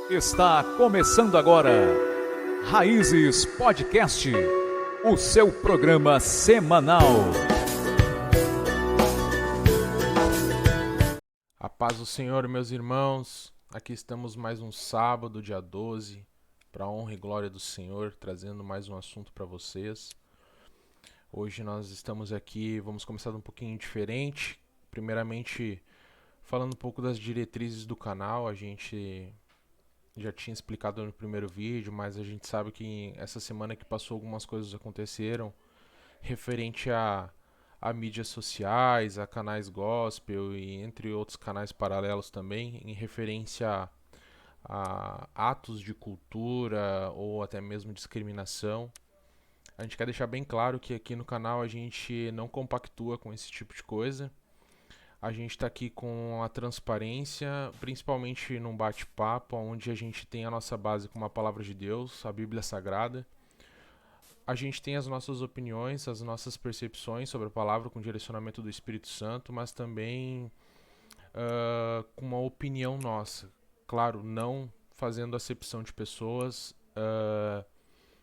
Está começando agora Raízes Podcast, o seu programa semanal. A paz do Senhor, meus irmãos. Aqui estamos mais um sábado, dia 12, para a honra e glória do Senhor, trazendo mais um assunto para vocês. Hoje nós estamos aqui, vamos começar um pouquinho diferente. Primeiramente, falando um pouco das diretrizes do canal. A gente já tinha explicado no primeiro vídeo, mas a gente sabe que essa semana que passou algumas coisas aconteceram referente a mídias sociais, a canais gospel e entre outros canais paralelos também, em referência a atos de cultura ou até mesmo discriminação. A gente quer deixar bem claro que aqui no canal a gente não compactua com esse tipo de coisa. A gente está aqui com a transparência, principalmente num bate-papo, onde a gente tem a nossa base com a palavra de Deus, a Bíblia Sagrada. A gente tem as nossas opiniões, as nossas percepções sobre a palavra com direcionamento do Espírito Santo, mas também com uma opinião nossa. Claro, não fazendo acepção de pessoas,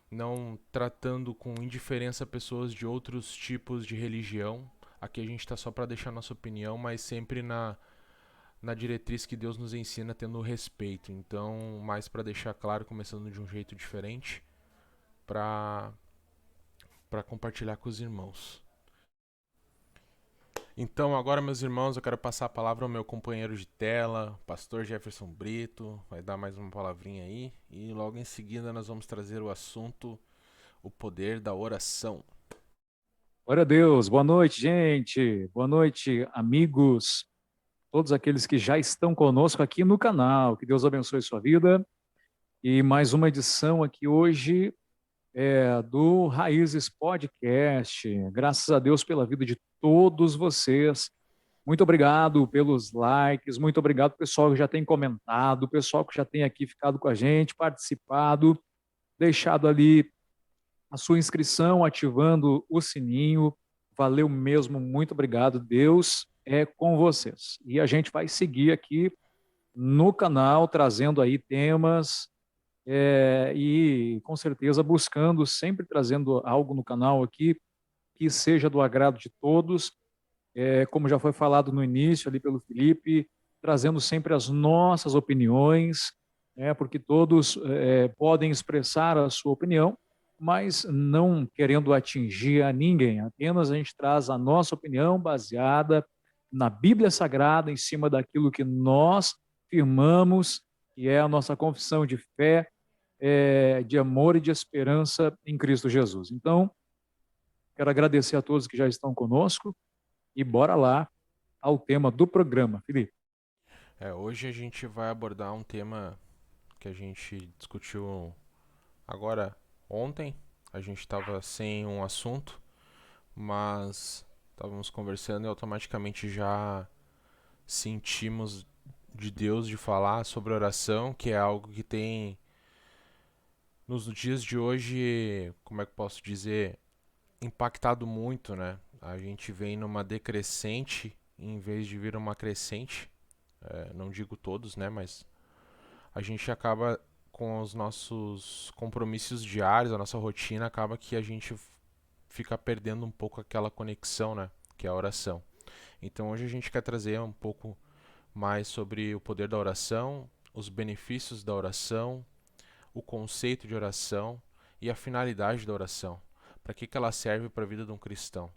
não tratando com indiferença pessoas de outros tipos de religião. Aqui a gente está só para deixar nossa opinião, mas sempre na diretriz que Deus nos ensina, tendo respeito. Então, mais para deixar claro, começando de um jeito diferente, para compartilhar com os irmãos. Então, agora, meus irmãos, eu quero passar a palavra ao meu companheiro de tela, pastor Jefferson Brito, vai dar mais uma palavrinha aí, e logo em seguida nós vamos trazer o assunto, o poder da oração. Glória a Deus, boa noite, gente, boa noite, amigos, todos aqueles que já estão conosco aqui no canal, que Deus abençoe sua vida, e mais uma edição aqui hoje do Raízes Podcast. Graças a Deus pela vida de todos vocês. Muito obrigado pelos likes, muito obrigado pessoal que já tem comentado, pessoal que já tem aqui ficado com a gente, participado, deixado ali a sua inscrição, ativando o sininho. Valeu mesmo, muito obrigado. Deus é com vocês. E a gente vai seguir aqui no canal, trazendo aí temas e com certeza buscando, sempre trazendo algo no canal aqui que seja do agrado de todos, como já foi falado no início ali pelo Felipe, trazendo sempre as nossas opiniões, porque todos podem expressar a sua opinião, mas não querendo atingir a ninguém, apenas a gente traz a nossa opinião baseada na Bíblia Sagrada, em cima daquilo que nós firmamos, que é a nossa confissão de fé, de amor e de esperança em Cristo Jesus. Então, quero agradecer a todos que já estão conosco e bora lá ao tema do programa. Felipe. Hoje a gente vai abordar um tema que a gente discutiu agora ontem. A gente estava sem um assunto, mas estávamos conversando e automaticamente já sentimos de Deus de falar sobre oração, que é algo que tem nos dias de hoje, como é que eu posso dizer, impactado muito, né? A gente vem numa decrescente em vez de vir uma crescente. Não digo todos, né? Mas a gente acaba com os nossos compromissos diários, a nossa rotina, acaba que a gente fica perdendo um pouco aquela conexão, né? Que é a oração. Então hoje a gente quer trazer um pouco mais sobre o poder da oração, os benefícios da oração, o conceito de oração e a finalidade da oração. Para que ela serve para a vida de um cristão.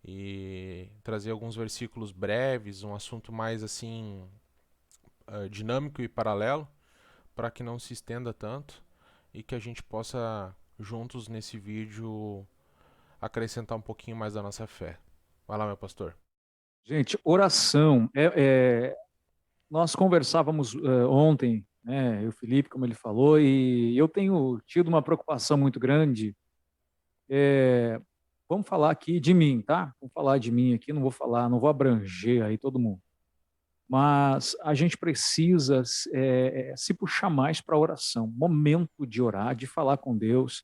E trazer alguns versículos breves, um assunto mais assim dinâmico e paralelo, para que não se estenda tanto e que a gente possa juntos nesse vídeo acrescentar um pouquinho mais da nossa fé. Vai lá, meu pastor. Gente, oração. Nós conversávamos ontem, né, eu, Felipe, como ele falou, e eu tenho tido uma preocupação muito grande. Vamos falar aqui de mim, tá? Vamos falar de mim aqui, não vou abranger aí todo mundo. Mas a gente precisa se puxar mais para a oração, momento de orar, de falar com Deus.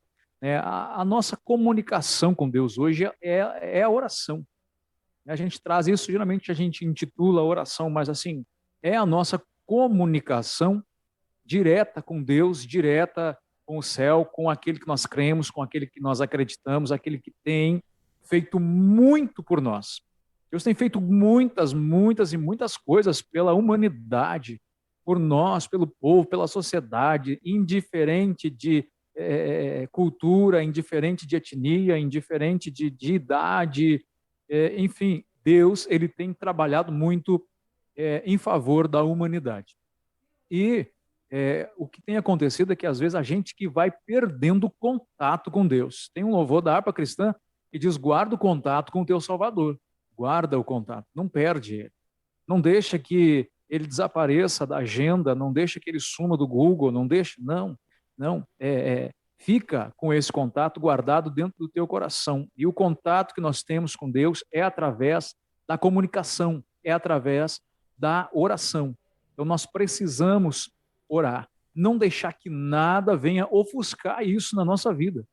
A nossa comunicação com Deus hoje é a oração. A gente traz isso, geralmente a gente intitula oração, mas assim, é a nossa comunicação direta com Deus, direta com o céu, com aquele que nós cremos, com aquele que nós acreditamos, aquele que tem feito muito por nós. Deus tem feito muitas, muitas e muitas coisas pela humanidade, por nós, pelo povo, pela sociedade, indiferente de cultura, indiferente de etnia, indiferente de idade, enfim, Deus ele tem trabalhado muito em favor da humanidade. E o que tem acontecido é que às vezes a gente que vai perdendo contato com Deus. Tem um louvor da harpa cristã que diz: guarda o contato com o teu Salvador. Guarda o contato, não perde ele. Não deixa que ele desapareça da agenda, não deixa que ele suma do Google, não deixa, não. Fica com esse contato guardado dentro do teu coração. E o contato que nós temos com Deus é através da comunicação, é através da oração. Então nós precisamos orar, não deixar que nada venha ofuscar isso na nossa vida.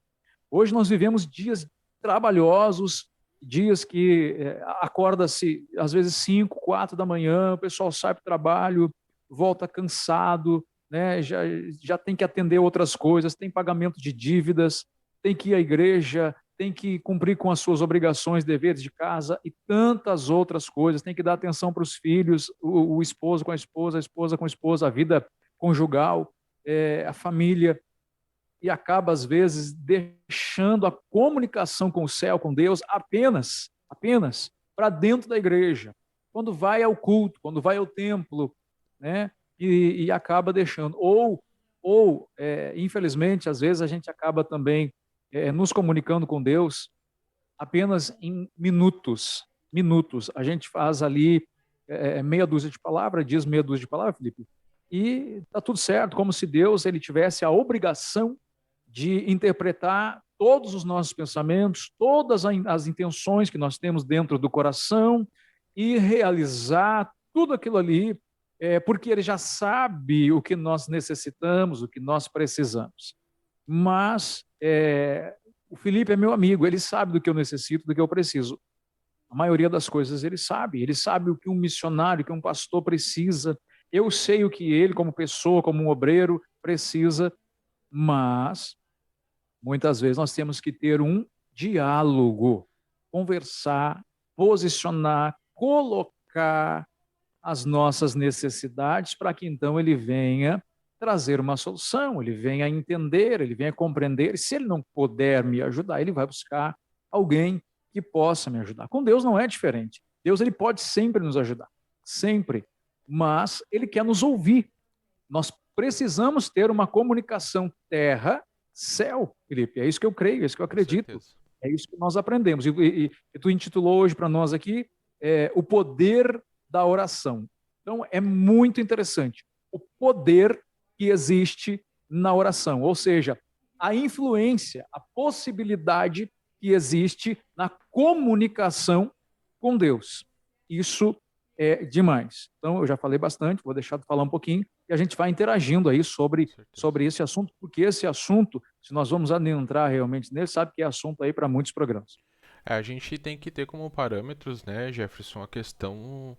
Hoje nós vivemos dias trabalhosos, dias que acorda-se às vezes 5, 4 da manhã, o pessoal sai para o trabalho, volta cansado, né? já tem que atender outras coisas, tem pagamento de dívidas, tem que ir à igreja, tem que cumprir com as suas obrigações, deveres de casa e tantas outras coisas, tem que dar atenção para os filhos, o esposo com a esposa com a esposa, a vida conjugal, a família, e acaba, às vezes, deixando a comunicação com o céu, com Deus, apenas para dentro da igreja. Quando vai ao culto, quando vai ao templo, né? E acaba deixando. Ou infelizmente, às vezes a gente acaba também nos comunicando com Deus apenas em minutos. A gente faz ali meia dúzia de palavras, diz meia dúzia de palavras, Felipe, e está tudo certo, como se Deus ele tivesse a obrigação de interpretar todos os nossos pensamentos, todas as intenções que nós temos dentro do coração e realizar tudo aquilo ali, porque ele já sabe o que nós necessitamos, o que nós precisamos. Mas o Felipe é meu amigo, ele sabe do que eu necessito, do que eu preciso. A maioria das coisas ele sabe o que um missionário, que um pastor precisa. Eu sei o que ele, como pessoa, como um obreiro, precisa, mas muitas vezes nós temos que ter um diálogo, conversar, posicionar, colocar as nossas necessidades para que então ele venha trazer uma solução, ele venha entender, ele venha compreender. E se ele não puder me ajudar, ele vai buscar alguém que possa me ajudar. Com Deus não é diferente. Deus ele pode sempre nos ajudar, sempre, mas ele quer nos ouvir. Nós precisamos ter uma comunicação terra-céu, Felipe. É isso que eu creio, é isso que eu acredito. É isso que nós aprendemos. E tu intitulou hoje para nós aqui o poder da oração. Então, é muito interessante o poder que existe na oração, ou seja, a influência, a possibilidade que existe na comunicação com Deus. Isso é demais. Então, eu já falei bastante, vou deixar de falar um pouquinho e a gente vai interagindo aí sobre esse assunto, porque esse assunto, se nós vamos adentrar realmente nele, sabe que é assunto aí para muitos programas. A gente tem que ter como parâmetros, né, Jefferson, a questão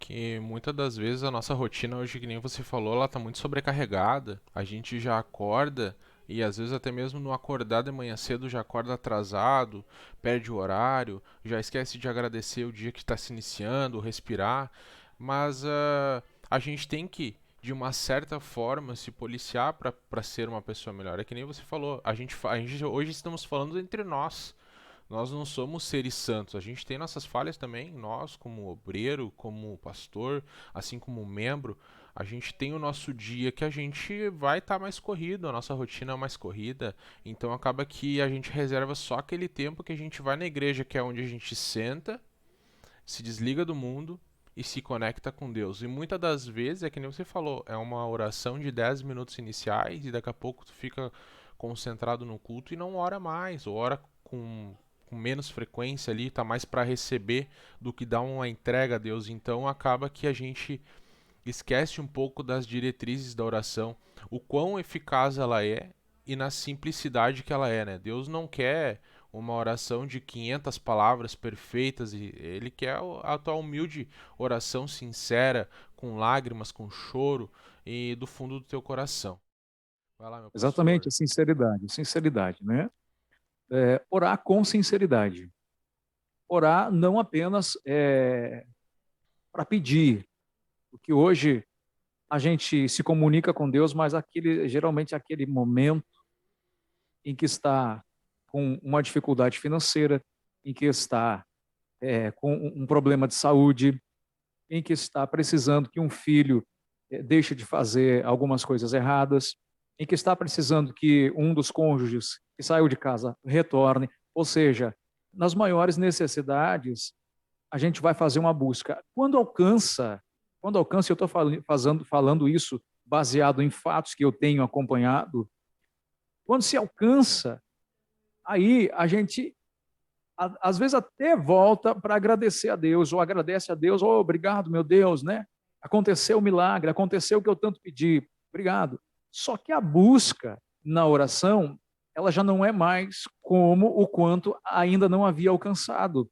que muitas das vezes a nossa rotina hoje, que nem você falou, ela tá muito sobrecarregada. A gente já acorda e às vezes até mesmo no acordar de manhã cedo já acorda atrasado, perde o horário, já esquece de agradecer o dia que está se iniciando, respirar. Mas a gente tem que, de uma certa forma, se policiar para ser uma pessoa melhor. É que nem você falou, a gente hoje estamos falando entre nós. Nós não somos seres santos, a gente tem nossas falhas também, nós como obreiro, como pastor, assim como membro, a gente tem o nosso dia que a gente vai estar mais corrido, a nossa rotina é mais corrida, então acaba que a gente reserva só aquele tempo que a gente vai na igreja, que é onde a gente senta, se desliga do mundo e se conecta com Deus. E muitas das vezes, é que nem você falou, é uma oração de 10 minutos iniciais e daqui a pouco tu fica concentrado no culto e não ora mais, ou ora com menos frequência ali, tá mais para receber do que dar uma entrega a Deus. Então acaba que a gente esquece um pouco das diretrizes da oração, o quão eficaz ela é e na simplicidade que ela é, né? Deus não quer uma oração de 500 palavras perfeitas, e ele quer a tua humilde oração sincera, com lágrimas, com choro e do fundo do teu coração. Vai lá, meu Exatamente, pastor. a sinceridade, né? Orar com sinceridade. Orar não apenas para pedir, porque hoje a gente se comunica com Deus, mas geralmente aquele momento em que está com uma dificuldade financeira, em que está com um problema de saúde, em que está precisando que um filho deixe de fazer algumas coisas erradas, em que está precisando que um dos cônjuges que saiu de casa retorne, ou seja, nas maiores necessidades, a gente vai fazer uma busca. Eu estou falando isso baseado em fatos que eu tenho acompanhado, quando se alcança, aí a gente às vezes até volta para agradecer a Deus, ou agradece a Deus, oh, obrigado, meu Deus, né? Aconteceu o milagre, aconteceu o que eu tanto pedi, obrigado. Só que a busca na oração, ela já não é mais como o quanto ainda não havia alcançado.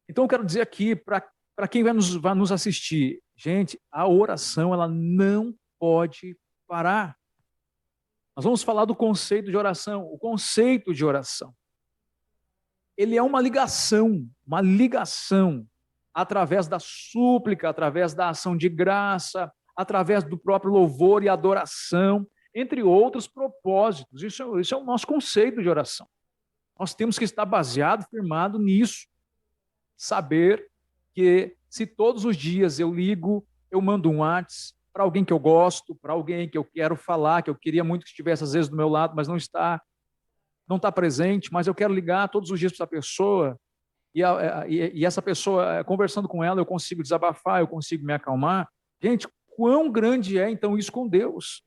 Então eu quero dizer aqui, para quem vai nos assistir, gente, a oração, ela não pode parar. Nós vamos falar do conceito de oração, o conceito de oração. Ele é uma ligação através da súplica, através da ação de graça, através do próprio louvor e adoração, entre outros propósitos. Isso é o nosso conceito de oração. Nós temos que estar baseado, firmado nisso. Saber que se todos os dias eu ligo, eu mando um WhatsApp para alguém que eu gosto, para alguém que eu quero falar, que eu queria muito que estivesse às vezes do meu lado, mas não está presente, mas eu quero ligar todos os dias para essa pessoa, e essa pessoa, conversando com ela, eu consigo desabafar, eu consigo me acalmar. Gente, quão grande é então isso com Deus?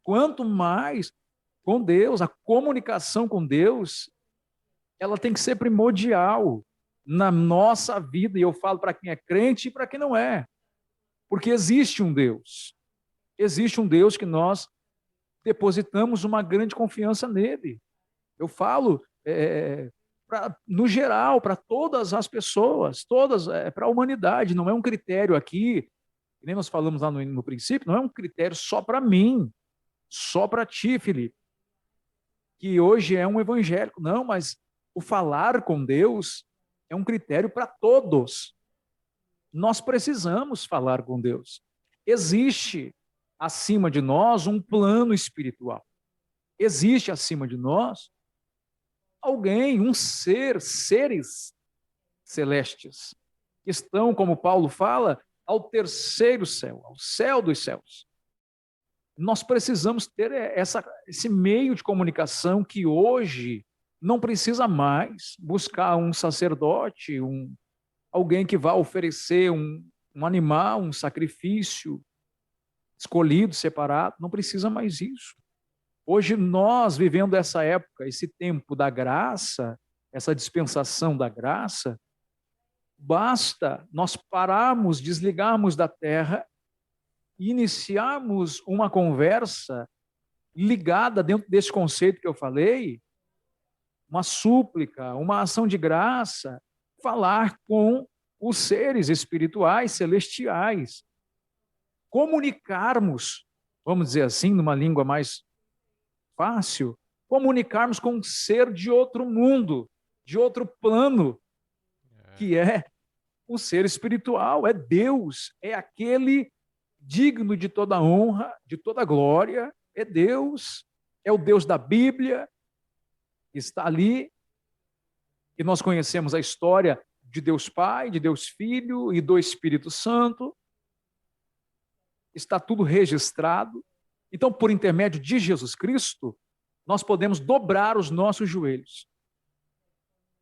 Quanto mais com Deus, a comunicação com Deus, ela tem que ser primordial na nossa vida, e eu falo para quem é crente e para quem não é, porque existe um Deus que nós depositamos uma grande confiança nele. Eu falo no geral, para todas as pessoas, para a humanidade, não é um critério aqui, que nem nós falamos lá no princípio, não é um critério só para mim, só para ti, Felipe, que hoje é um evangélico. Não, mas o falar com Deus é um critério para todos. Nós precisamos falar com Deus. Existe acima de nós um plano espiritual. Existe acima de nós alguém, seres celestes, que estão, como Paulo fala, ao terceiro céu, ao céu dos céus. Nós precisamos ter esse meio de comunicação que hoje não precisa mais buscar um sacerdote, alguém que vá oferecer um animal, um sacrifício escolhido, separado, não precisa mais isso. Hoje nós, vivendo essa época, esse tempo da graça, essa dispensação da graça, basta nós pararmos, desligarmos da terra e iniciarmos uma conversa ligada dentro desse conceito que eu falei, uma súplica, uma ação de graça, falar com os seres espirituais, celestiais, comunicarmos, vamos dizer assim, numa língua mais fácil, comunicarmos com um ser de outro mundo, de outro plano, que é um ser espiritual, é Deus, é aquele digno de toda honra, de toda glória, é Deus, é o Deus da Bíblia, que está ali, e nós conhecemos a história de Deus Pai, de Deus Filho e do Espírito Santo, está tudo registrado. Então, por intermédio de Jesus Cristo, nós podemos dobrar os nossos joelhos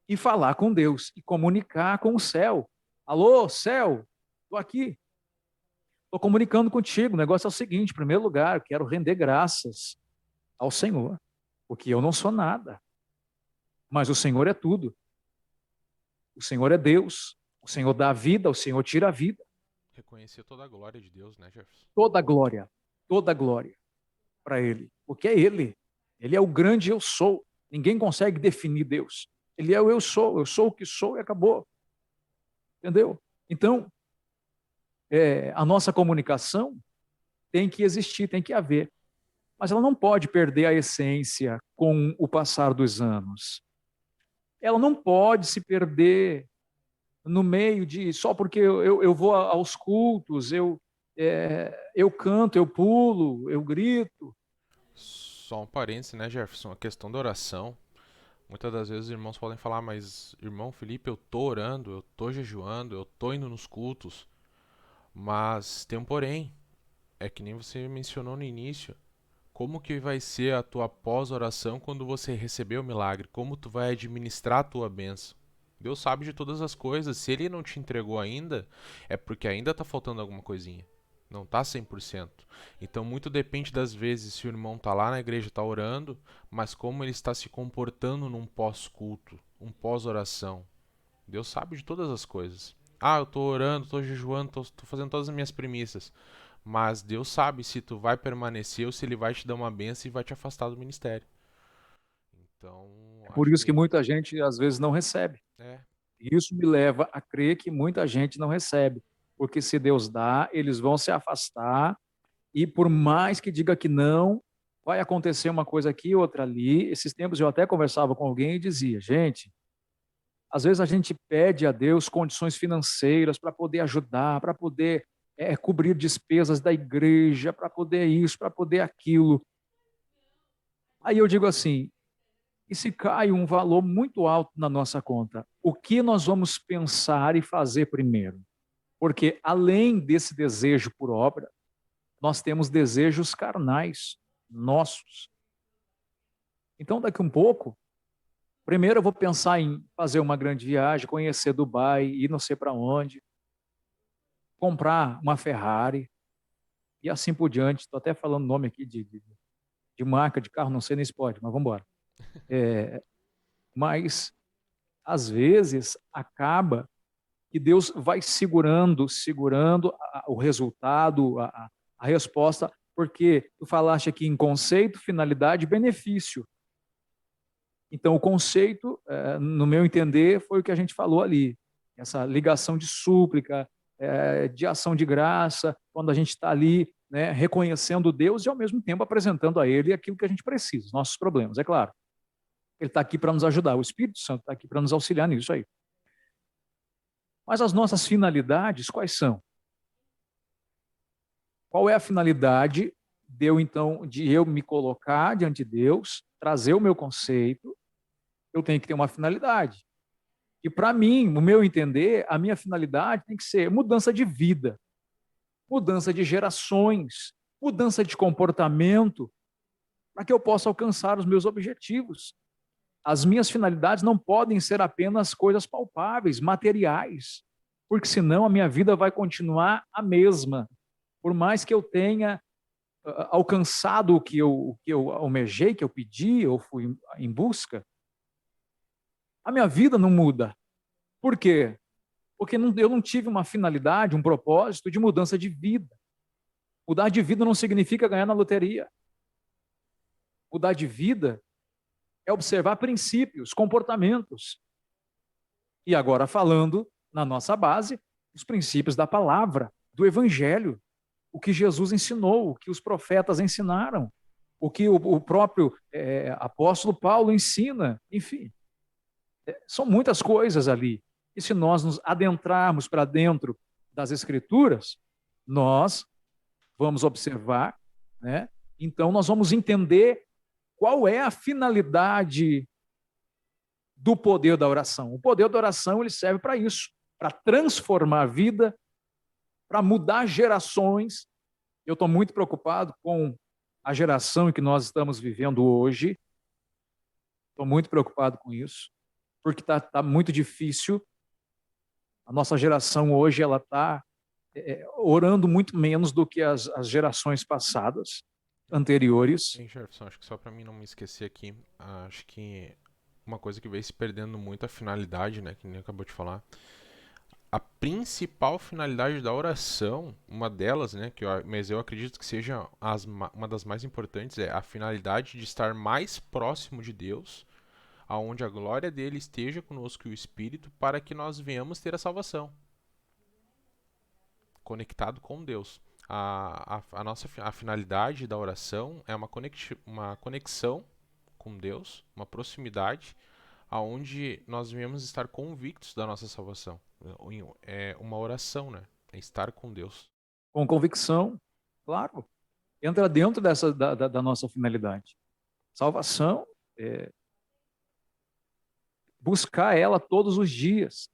e falar com Deus e comunicar com o céu. Alô, céu, estou aqui. Estou comunicando contigo. O negócio é o seguinte: em primeiro lugar, eu quero render graças ao Senhor, porque eu não sou nada, mas o Senhor é tudo. O Senhor é Deus, o Senhor dá a vida, o Senhor tira a vida. Reconhecer toda a glória de Deus, né, Jefferson? Toda a glória para Ele, porque é Ele é o grande eu sou. Ninguém consegue definir Deus. Ele é o eu sou o que sou e acabou. Entendeu? Então, a nossa comunicação tem que existir, tem que haver. Mas ela não pode perder a essência com o passar dos anos. Ela não pode se perder no meio de só porque eu vou aos cultos, eu canto, eu pulo, eu grito. Só um parênteses, né, Jefferson? A questão da oração. Muitas das vezes os irmãos podem falar, mas irmão Felipe, eu tô orando, eu tô jejuando, eu tô indo nos cultos. Mas tem um porém. É que nem você mencionou no início. Como que vai ser a tua pós-oração quando você receber o milagre? Como tu vai administrar a tua bênção? Deus sabe de todas as coisas. Se ele não te entregou ainda, é porque ainda está faltando alguma coisinha. Não está 100%. Então muito depende das vezes se o irmão está lá na igreja, está orando, mas como ele está se comportando num pós-culto, um pós-oração. Deus sabe de todas as coisas. Ah, eu estou orando, estou jejuando, estou fazendo todas as minhas premissas. Mas Deus sabe se tu vai permanecer ou se ele vai te dar uma benção e vai te afastar do ministério. Então, É por acho isso que que muita gente às vezes não recebe. é, Isso me leva a crer que muita gente não recebe, porque se Deus dá, eles vão se afastar e por mais que diga que não, vai acontecer uma coisa aqui, outra ali. Esses tempos eu até conversava com alguém e dizia, gente, às vezes a gente pede a Deus condições financeiras para poder ajudar, para poder cobrir despesas da igreja, para poder isso, para poder aquilo. Aí eu digo assim, e se cai um valor muito alto na nossa conta, o que nós vamos pensar e fazer primeiro? Porque além desse desejo por obra, nós temos desejos carnais nossos. Então, daqui um pouco, primeiro eu vou pensar em fazer uma grande viagem, conhecer Dubai, ir não sei para onde, comprar uma Ferrari e assim por diante. Estou até falando nome aqui de marca de carro, não sei nem se pode, mas vamos embora. Mas, às vezes, acaba que Deus vai segurando o resultado, a resposta, porque tu falaste aqui em conceito, finalidade e benefício. Então, o conceito, no meu entender, foi o que a gente falou ali. Essa ligação de súplica, de ação de graça, quando a gente está ali, né, reconhecendo Deus e, ao mesmo tempo, apresentando a Ele aquilo que a gente precisa, os nossos problemas, é claro. Ele está aqui para nos ajudar, o Espírito Santo está aqui para nos auxiliar nisso aí. Mas as nossas finalidades, quais são? Qual é a finalidade então, de eu me colocar diante de Deus, trazer o meu conceito? Eu tenho que ter uma finalidade. E para mim, no meu entender, a minha finalidade tem que ser mudança de vida, mudança de gerações, mudança de comportamento, para que eu possa alcançar os meus objetivos. As minhas finalidades não podem ser apenas coisas palpáveis, materiais, porque senão a minha vida vai continuar a mesma. Por mais que eu tenha alcançado o que eu almejei, que eu pedi, eu fui em busca, a minha vida não muda. Por quê? Porque eu não tive uma finalidade, um propósito de mudança de vida. Mudar de vida não significa ganhar na loteria. Mudar de vida é observar princípios, comportamentos. E agora falando na nossa base, os princípios da palavra, do evangelho, o que Jesus ensinou, o que os profetas ensinaram, o que o próprio apóstolo Paulo ensina, enfim. São muitas coisas ali. E se nós nos adentrarmos para dentro das Escrituras, nós vamos observar, né? Então nós vamos entender qual é a finalidade do poder da oração. O poder da oração ele serve para isso, para transformar a vida, para mudar gerações. Eu estou muito preocupado com a geração em que nós estamos vivendo hoje. Estou muito preocupado com isso, porque tá muito difícil. A nossa geração hoje ela está orando muito menos do que as gerações passadas, anteriores. hein, Jefferson, acho que só pra mim não me esquecer aqui, acho que uma coisa que veio se perdendo muito é a finalidade, né, que nem acabou de falar. A principal finalidade da oração, uma delas, né, mas eu acredito que seja uma das mais importantes, é a finalidade de estar mais próximo de Deus aonde a glória dele esteja conosco e o Espírito, para que nós venhamos ter a salvação, conectado com Deus. A finalidade da oração é uma conexão com Deus, uma proximidade, aonde nós venhamos estar convictos da nossa salvação. É uma oração, né? É estar com Deus. Com convicção, claro, entra dentro da nossa finalidade. Salvação é buscar ela todos os dias.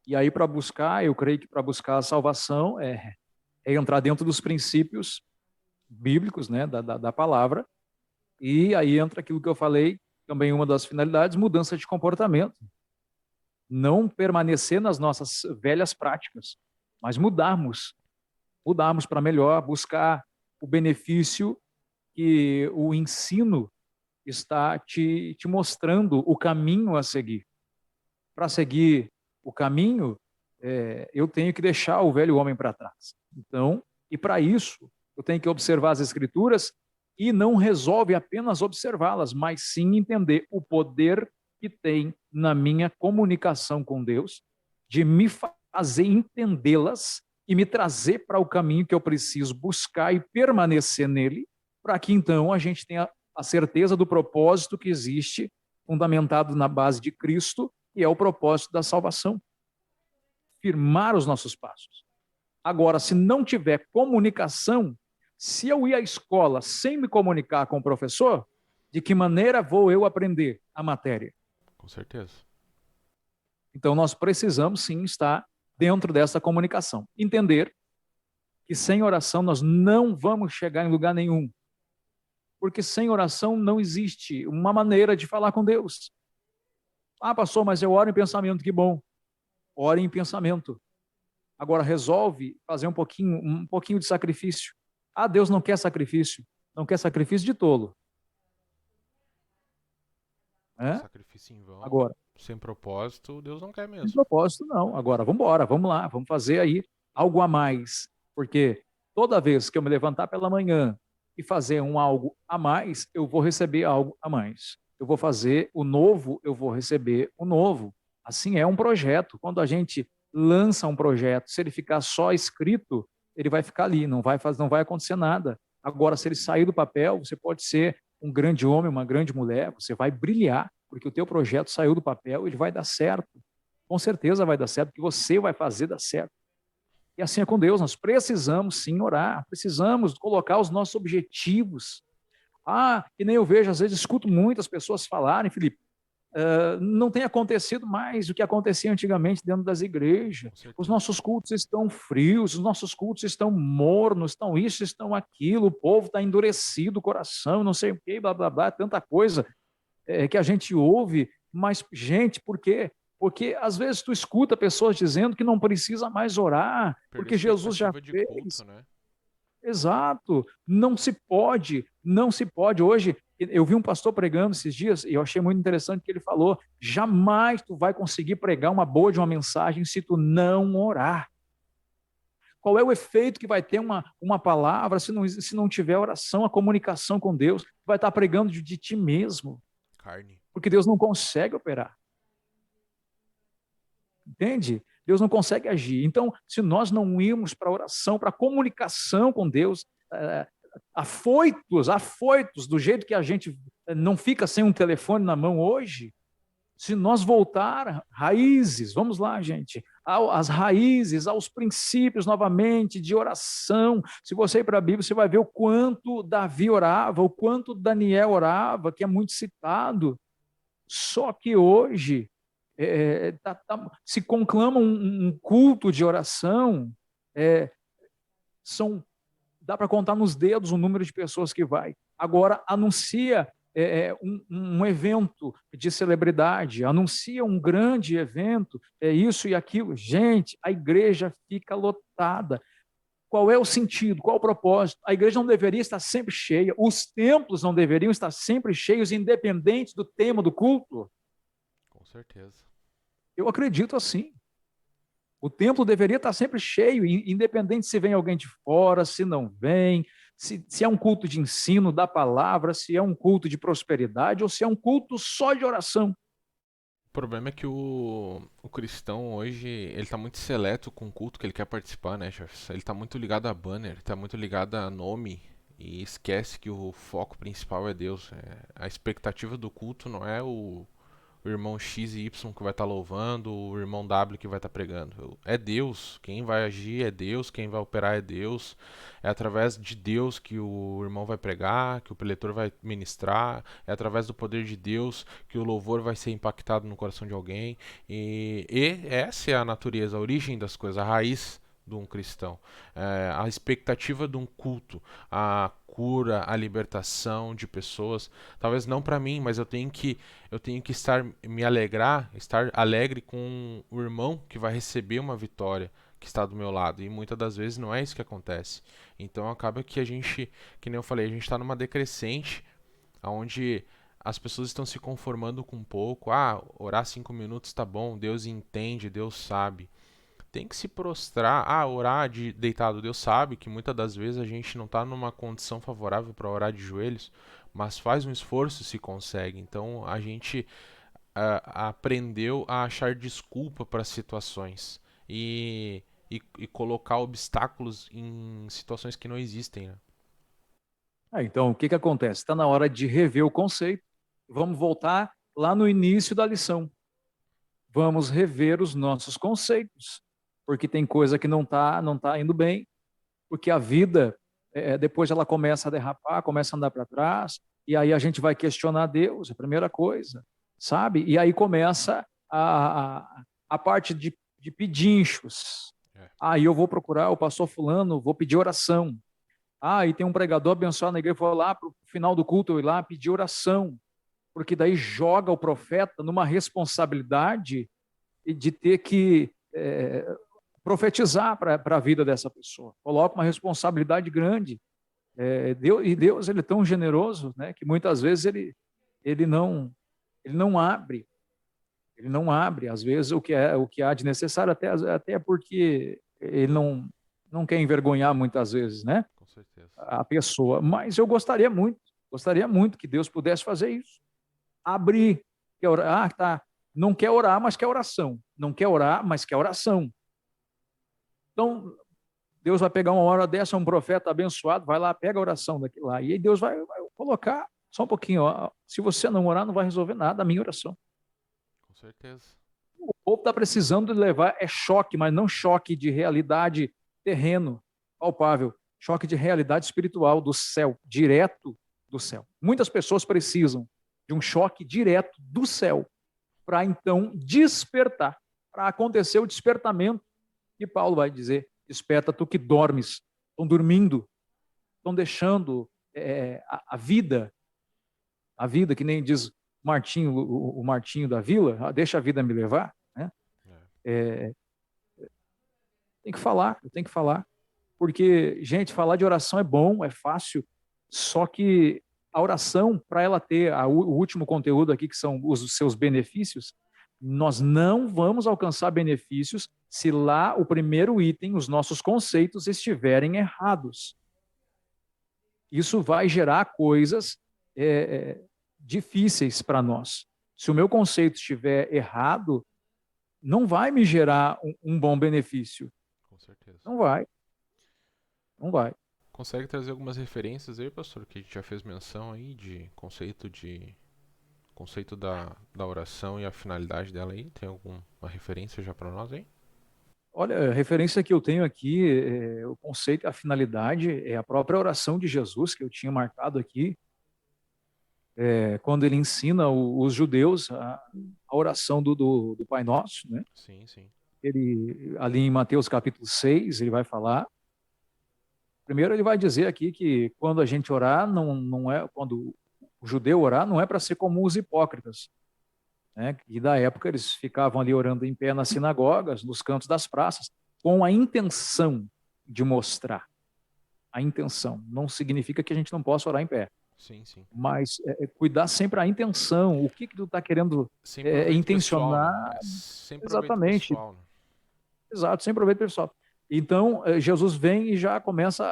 E aí, para buscar, eu creio que para buscar a salvação é entrar dentro dos princípios bíblicos, né, da palavra. E aí entra aquilo que eu falei, também uma das finalidades, mudança de comportamento. Não permanecer nas nossas velhas práticas, mas mudarmos para melhor, buscar o benefício que o ensino está te mostrando o caminho a seguir. Para seguir o caminho, eu tenho que deixar o velho homem para trás. Então, e para isso, eu tenho que observar as Escrituras e não resolve apenas observá-las, mas sim entender o poder que tem na minha comunicação com Deus, de me fazer entendê-las e me trazer para o caminho que eu preciso buscar e permanecer nele, para que então a gente tenha a certeza do propósito que existe, fundamentado na base de Cristo, e é o propósito da salvação. Firmar os nossos passos. Agora, se não tiver comunicação, se eu ir à escola sem me comunicar com o professor, de que maneira vou eu aprender a matéria? Com certeza. Então, nós precisamos sim estar dentro dessa comunicação. Entender que sem oração nós não vamos chegar em lugar nenhum. Porque sem oração não existe uma maneira de falar com Deus. Ah, pastor, mas eu oro em pensamento, que bom. Ore em pensamento. Agora resolve fazer um pouquinho de sacrifício. Ah, Deus não quer sacrifício. Não quer sacrifício de tolo. Sacrifício em vão, agora, sem propósito, Deus não quer mesmo. Sem propósito, não. Agora, vamos embora, vamos lá, vamos fazer aí algo a mais. Porque toda vez que eu me levantar pela manhã e fazer algo a mais, eu vou receber algo a mais. Eu vou fazer o novo, eu vou receber o novo. Assim é um projeto. Quando a gente lança um projeto, se ele ficar só escrito, ele vai ficar ali, não vai acontecer nada. Agora, se ele sair do papel, você pode ser um grande homem, uma grande mulher, você vai brilhar, porque o teu projeto saiu do papel, ele vai dar certo. Com certeza vai dar certo, porque você vai fazer dar certo. E assim é com Deus, nós precisamos sim orar, precisamos colocar os nossos objetivos. Ah, que nem eu vejo, às vezes escuto muitas pessoas falarem, Felipe, não tem acontecido mais o que acontecia antigamente dentro das igrejas. Os nossos cultos estão frios, os nossos cultos estão mornos, estão isso, estão aquilo, o povo está endurecido, o coração, não sei o quê, blá, blá, blá, tanta coisa que a gente ouve, mas, gente, por quê? Porque às vezes tu escuta pessoas dizendo que não precisa mais orar, porque Jesus já fez. Culto, né? Exato, não se pode. Hoje, eu vi um pastor pregando esses dias e eu achei muito interessante que ele falou, jamais tu vai conseguir pregar uma boa de uma mensagem se tu não orar. Qual é o efeito que vai ter uma palavra se não tiver oração, a comunicação com Deus? Tu vai estar pregando de ti mesmo. Carne. Porque Deus não consegue operar. Entende? Deus não consegue agir. Então, se nós não irmos para a oração, para a comunicação com Deus, afoitos, do jeito que a gente não fica sem um telefone na mão hoje, se nós voltar raízes, vamos lá, gente, às raízes, aos princípios novamente de oração. Se você ir para a Bíblia, você vai ver o quanto Davi orava, o quanto Daniel orava, que é muito citado. Só que hoje se conclama um culto de oração, dá para contar nos dedos o número de pessoas que vai. Agora, anuncia um evento de celebridade, anuncia um grande evento, isso e aquilo. Gente, a igreja fica lotada. Qual é o sentido? Qual o propósito? A igreja não deveria estar sempre cheia, os templos não deveriam estar sempre cheios, independente do tema do culto? Com certeza. Eu acredito assim. O templo deveria estar sempre cheio, independente se vem alguém de fora, se não vem, se é um culto de ensino da palavra, se é um culto de prosperidade ou se é um culto só de oração. O problema é que o cristão hoje, ele tá muito seleto com o culto que ele quer participar, né, Jefferson? Ele tá muito ligado a banner, tá muito ligado a nome e esquece que o foco principal é Deus. A expectativa do culto não é o irmão X e Y que vai estar louvando, o irmão W que vai estar pregando. É Deus. Quem vai agir é Deus, quem vai operar é Deus. É através de Deus que o irmão vai pregar, que o preletor vai ministrar. É através do poder de Deus que o louvor vai ser impactado no coração de alguém. E essa é a natureza, a origem das coisas, a raiz de um cristão. A expectativa de um culto, a cura, a libertação de pessoas. Talvez não para mim, mas eu tenho que estar me alegrar, estar alegre com o irmão que vai receber uma vitória que está do meu lado. E muitas das vezes não é isso que acontece. Então acaba que a gente, que nem eu falei, a gente está numa decrescente, onde as pessoas estão se conformando com pouco. Ah, orar 5 minutos tá bom, Deus entende, Deus sabe. Tem que se prostrar, orar deitado. Deus sabe que muitas das vezes a gente não está numa condição favorável para orar de joelhos, mas faz um esforço se consegue. Então a gente aprendeu a achar desculpa para situações e colocar obstáculos em situações que não existem, né? Então, o que que acontece? Está na hora de rever o conceito. Vamos voltar lá no início da lição. Vamos rever os nossos conceitos, porque tem coisa que não tá indo bem, porque a vida, depois ela começa a derrapar, começa a andar para trás, e aí a gente vai questionar Deus, a primeira coisa, sabe? E aí começa a parte de pedinchos. É, Aí eu vou procurar o pastor fulano, vou pedir oração. Ah, e tem um pregador abençoado na igreja, vou lá para o final do culto, eu ir lá pedir oração, porque daí joga o profeta numa responsabilidade de ter que profetizar para a vida dessa pessoa. Coloca uma responsabilidade grande. Deus ele é tão generoso, né, que muitas vezes ele não ele não abre, ele não abre às vezes o que há de necessário, até porque ele não quer envergonhar muitas vezes, né, com certeza. a pessoa. Mas eu gostaria muito que Deus pudesse fazer isso, abrir, quer orar, tá, não quer orar, mas quer oração, não quer orar, mas quer oração. Então Deus vai pegar uma hora dessa, um profeta abençoado, vai lá, pega a oração daquilo lá. E aí Deus vai colocar, só um pouquinho, ó, se você não orar, não vai resolver nada a minha oração. Com certeza. O povo está precisando de levar, choque, mas não choque de realidade terreno, palpável, choque de realidade espiritual, do céu, direto do céu. Muitas pessoas precisam de um choque direto do céu, para então despertar, para acontecer o despertamento que Paulo vai dizer. Desperta tu que dormes, estão dormindo, estão deixando a vida, que nem diz Martinho, o Martinho da Vila, deixa a vida me levar, né? É, tem que falar, porque, gente, falar de oração é bom, é fácil, só que a oração, para ela ter o último conteúdo aqui, que são os seus benefícios, nós não vamos alcançar benefícios se lá o primeiro item, os nossos conceitos, estiverem errados. Isso vai gerar coisas difíceis para nós. Se o meu conceito estiver errado, não vai me gerar um bom benefício. Com certeza. Não vai. Não vai. Consegue trazer algumas referências aí, pastor, que a gente já fez menção aí de conceito da oração e a finalidade dela aí? Tem alguma referência já para nós aí? Olha, a referência que eu tenho aqui, o conceito, a finalidade, é a própria oração de Jesus, que eu tinha marcado aqui, quando ele ensina os judeus a oração do Pai Nosso, né? Sim, sim. Ele, ali em Mateus capítulo 6, ele vai falar. Primeiro, ele vai dizer aqui que quando a gente orar, não é, quando o judeu orar, não é para ser como os hipócritas, né? E da época eles ficavam ali orando em pé nas sinagogas, nos cantos das praças, com a intenção de mostrar. A intenção. Não significa que a gente não possa orar em pé. Sim, sim. Mas cuidar sempre a intenção. O que tu está querendo Sem proveito pessoal, intencionar? né? Sem proveito Exatamente. pessoal, né? Exato, sem proveito pessoal. Então, Jesus vem e já começa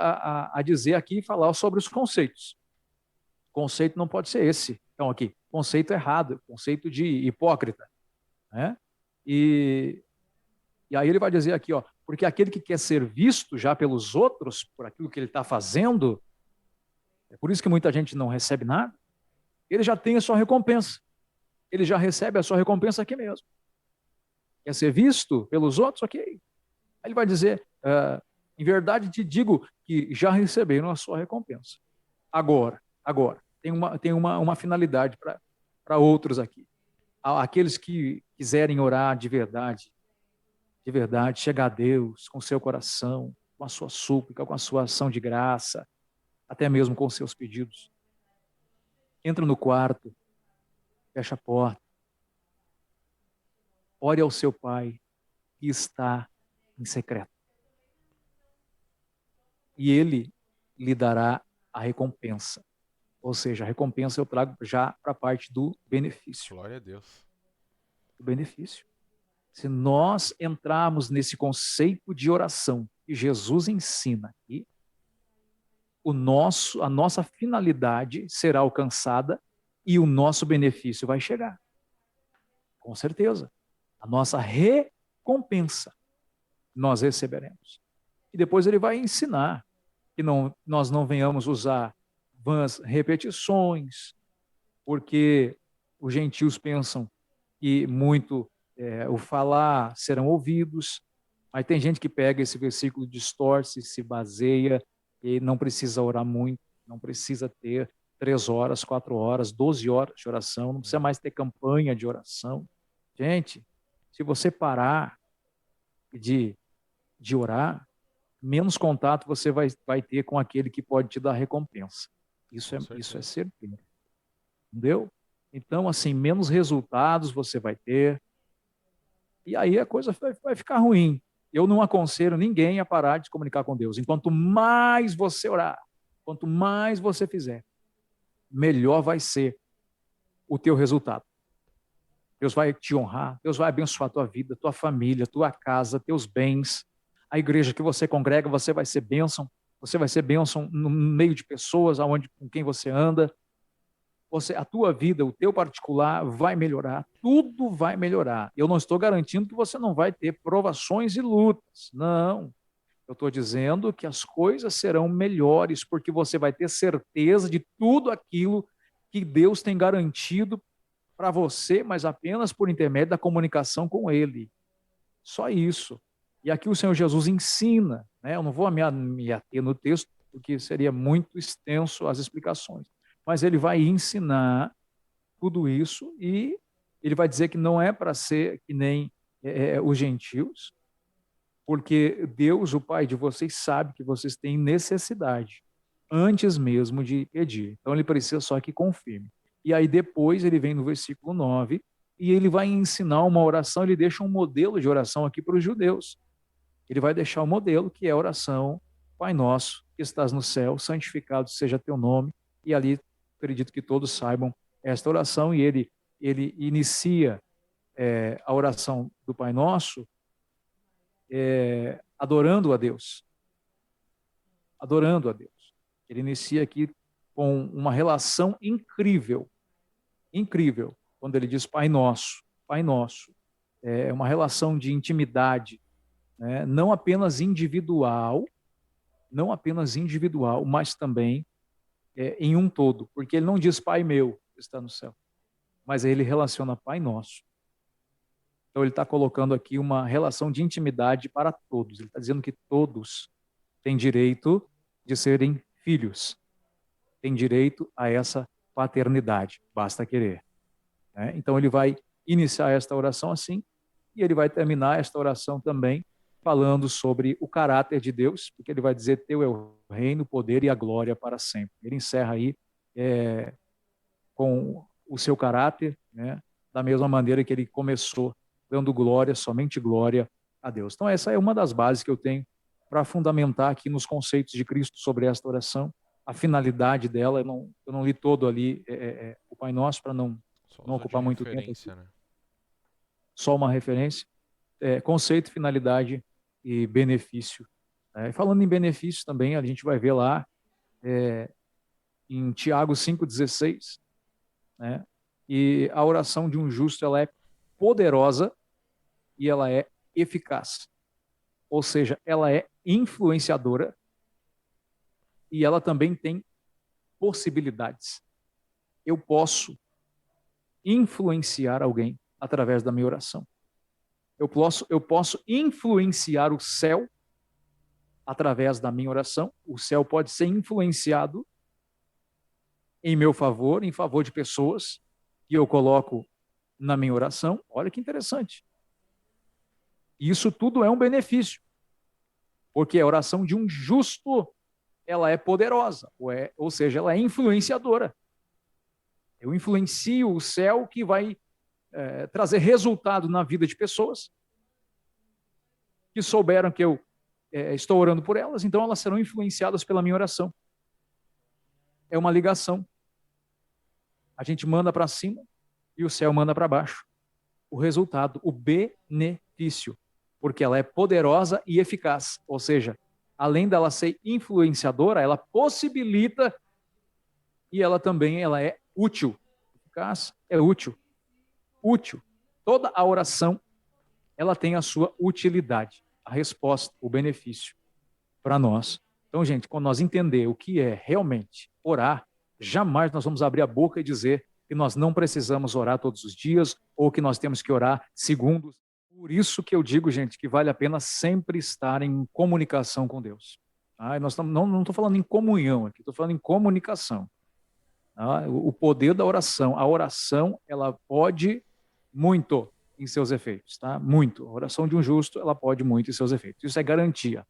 a dizer aqui, falar sobre os conceitos. O conceito não pode ser esse. Então, aqui, conceito errado, conceito de hipócrita. Né? E, e aí ele vai dizer aqui, ó, porque aquele que quer ser visto já pelos outros, por aquilo que ele está fazendo, é por isso que muita gente não recebe nada, ele já tem a sua recompensa. Ele já recebe a sua recompensa aqui mesmo. Quer ser visto pelos outros? Ok. Aí ele vai dizer, em verdade te digo que já receberam a sua recompensa. Agora, tem uma finalidade para outros aqui. Aqueles que quiserem orar de verdade, chegar a Deus com seu coração, com a sua súplica, com a sua ação de graça, até mesmo com seus pedidos. Entra no quarto, fecha a porta, ore ao seu Pai que está em secreto. E Ele lhe dará a recompensa. Ou seja, a recompensa eu trago já para a parte do benefício. Glória a Deus. O benefício. Se nós entrarmos nesse conceito de oração que Jesus ensina aqui, a nossa finalidade será alcançada e o nosso benefício vai chegar. Com certeza. A nossa recompensa nós receberemos. E depois ele vai ensinar que nós não venhamos usar vãs repetições, porque os gentios pensam que muito o falar serão ouvidos, mas tem gente que pega esse versículo, distorce, se baseia, e não precisa orar muito, não precisa ter 3 horas, 4 horas, 12 horas de oração, não precisa mais ter campanha de oração. Gente, se você parar de orar, menos contato você vai ter com aquele que pode te dar recompensa. Isso é certeiro. Entendeu? Então, assim, menos resultados você vai ter. E aí a coisa vai ficar ruim. Eu não aconselho ninguém a parar de se comunicar com Deus. Enquanto mais você orar, quanto mais você fizer, melhor vai ser o teu resultado. Deus vai te honrar, Deus vai abençoar a tua vida, tua família, tua casa, teus bens. A igreja que você congrega, você vai ser bênção no meio de pessoas com quem você anda. A tua vida, o teu particular vai melhorar, tudo vai melhorar. Eu não estou garantindo que você não vai ter provações e lutas, não. Eu estou dizendo que as coisas serão melhores, porque você vai ter certeza de tudo aquilo que Deus tem garantido para você, mas apenas por intermédio da comunicação com Ele. Só isso. E aqui o Senhor Jesus ensina, né? Eu não vou me ater no texto, porque seria muito extenso as explicações. Mas ele vai ensinar tudo isso e ele vai dizer que não é para ser que nem os gentios, porque Deus, o Pai de vocês, sabe que vocês têm necessidade antes mesmo de pedir. Então ele precisa só que confirme. E aí depois ele vem no versículo 9 e ele vai ensinar uma oração, ele deixa um modelo de oração aqui para os judeus. Ele vai deixar o modelo que é a oração: Pai nosso, que estás no céu, santificado seja teu nome. E ali acredito que todos saibam esta oração, e ele inicia a oração do Pai Nosso adorando a Deus. Adorando a Deus. Ele inicia aqui com uma relação incrível, incrível, quando ele diz Pai Nosso. Pai Nosso. É uma relação de intimidade, né? Não apenas individual, mas também em um todo, porque ele não diz Pai meu que está no céu, mas ele relaciona Pai Nosso. Então ele está colocando aqui uma relação de intimidade para todos. Ele está dizendo que todos têm direito de serem filhos, têm direito a essa paternidade, basta querer. Né? Então ele vai iniciar esta oração assim, e ele vai terminar esta oração também falando sobre o caráter de Deus, porque ele vai dizer: teu é o reino, o poder e a glória para sempre. Ele encerra aí com o seu caráter, né, da mesma maneira que ele começou, dando glória, somente glória a Deus. Então essa é uma das bases que eu tenho para fundamentar aqui nos conceitos de Cristo sobre esta oração, a finalidade dela. Eu não li todo ali o Pai Nosso para não ocupar muito tempo aqui. Né? Só uma referência. Conceito, finalidade e benefício. E falando em benefício também, a gente vai ver lá em Tiago 5,16, né? E a oração de um justo ela é poderosa e ela é eficaz. Ou seja, ela é influenciadora e ela também tem possibilidades. Eu posso influenciar alguém através da minha oração. Eu posso influenciar o céu através da minha oração. O céu pode ser influenciado em meu favor, em favor de pessoas que eu coloco na minha oração. Olha que interessante. Isso tudo é um benefício, porque a oração de um justo, ela é poderosa, ou seja, ela é influenciadora. Eu influencio o céu que vai trazer resultado na vida de pessoas que souberam que eu estou orando por elas, então elas serão influenciadas pela minha oração. É uma ligação. A gente manda para cima e o céu manda para baixo. O resultado, o benefício, porque ela é poderosa e eficaz, ou seja, além dela ser influenciadora, ela possibilita e ela também ela é útil. Eficaz é útil. Útil. Toda a oração ela tem a sua utilidade, a resposta, o benefício para nós. Então, gente, quando nós entender o que é realmente orar, jamais nós vamos abrir a boca e dizer que nós não precisamos orar todos os dias ou que nós temos que orar segundos. Por isso que eu digo, gente, que vale a pena sempre estar em comunicação com Deus. Nós não estou falando em comunhão aqui, estou falando em comunicação. O poder da oração. A oração, ela pode muito em seus efeitos, tá? Muito. A oração de um justo, ela pode muito em seus efeitos. Isso é garantia.